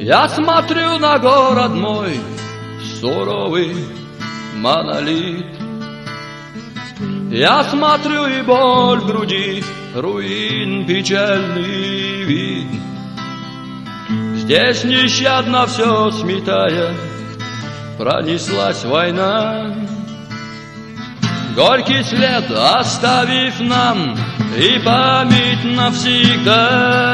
Я смотрю на город мой, суровый монолит. Я смотрю, и боль в груди, руин, печальный вид. Здесь нещадно все сметая, пронеслась война, горький след оставив нам и память навсегда.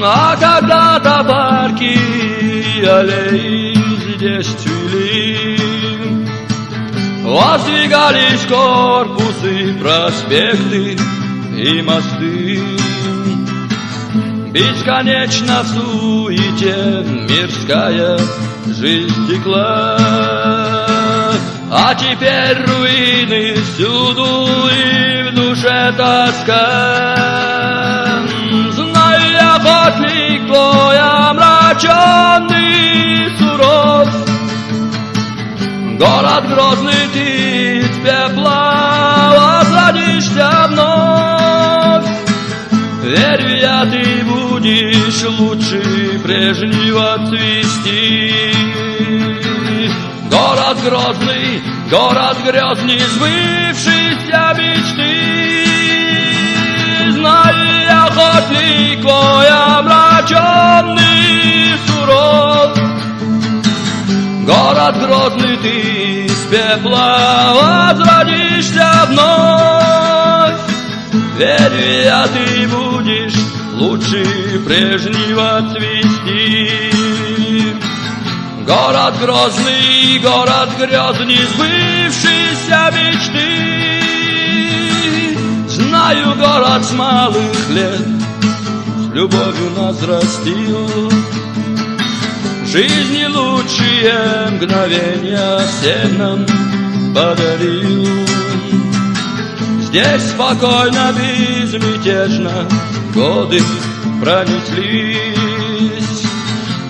А когда-то парки и аллеи здесь цвели, воздвигались корпусы, проспекты и мосты. Бесконечно в суете мирская жизнь текла, а теперь руины всюду и в душе тоска. Знаю я, охотник твой омраченный, суров, город грозный, ты из пепла возродишься вновь. Верю я, ты будешь лучше прежнего цвести. Город грозный, город грезный, сбывшейся мечты. Знаю я, охотник твой омраченный, суров, город грозный, ты из пепла возродишься вновь. Верю я, ты будешь лучше прежнего цвести. Город грозный, город грезный, сбывшейся мечты. Знаю, город с малых лет с любовью нас растил, жизни лучшие мгновения всем нам подарил. Здесь спокойно, безмятежно годы пронеслись,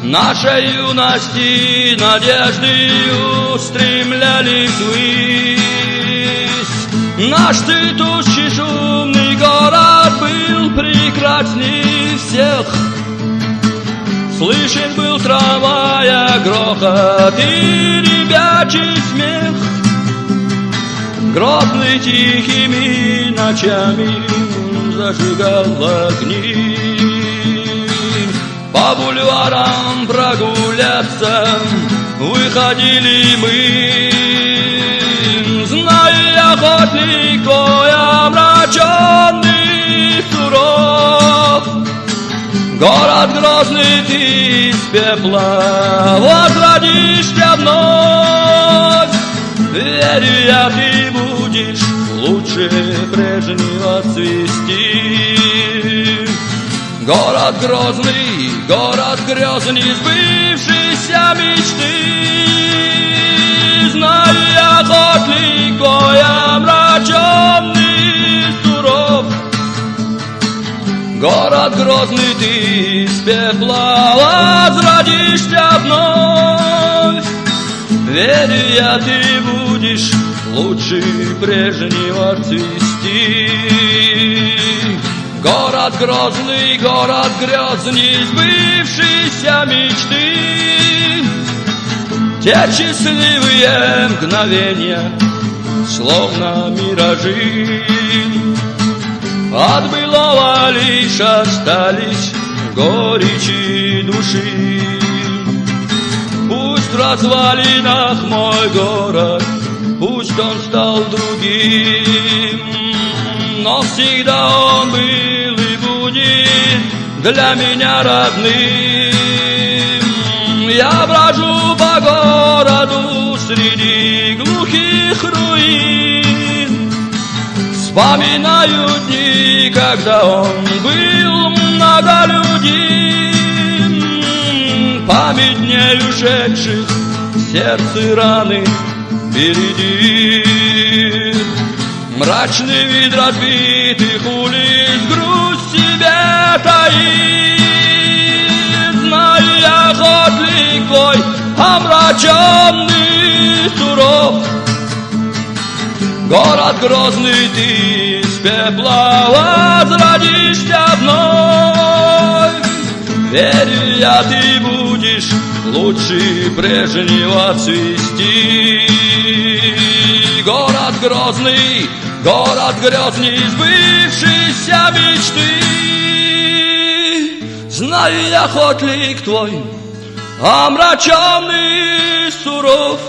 нашей юности надежды устремлялись ввысь. Наш цветущий шумный город был прекрасней всех, слышен был трамвая грохот и ребячий смех. Грозный тихими ночами зажигал огни, по бульварам прогуляться выходили мы. Знаю я, охотник твой омраченный, суров, город грозный, ты из пепла возродишься вновь. Верю я, ты будешь лучше прежнего цвести. Город грозный, город грезный, сбывшейся мечты. Знаю я, охотник твой омраченный, суров, город грозный, ты из пепла возродишься вновь. Верю я, ты будешь лучше прежнего цвести. Город грозный, город грезный, сбывшейся мечты. Те счастливые мгновения, словно миражи, от былого лишь остались горечи души. Пусть в развалинах мой город, пусть он стал другим, но всегда он был и будет для меня родным. Я брожу по городу среди глухих руин, вспоминаю дни, когда он был многолюдим. Память дней ушедших, сердце раны бередит. Мрачный вид разбитых улиц грусть себе таит. Знаю я, охотник твой омраченный, суров, город грозный, ты из пепла возродишься вновь. Верю я, ты будешь лучше прежнего цвести. Город грозный, сбывшейся мечты. Знаю я, хоть лик твой омраченный, суров.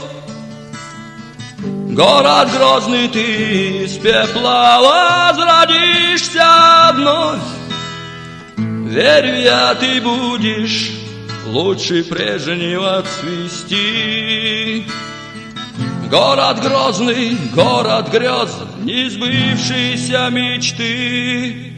Город грозный, ты из пепла возродишься вновь. Верю я, ты будешь лучше прежнего цвести. Город грозный, город грез, не сбывшейся мечты.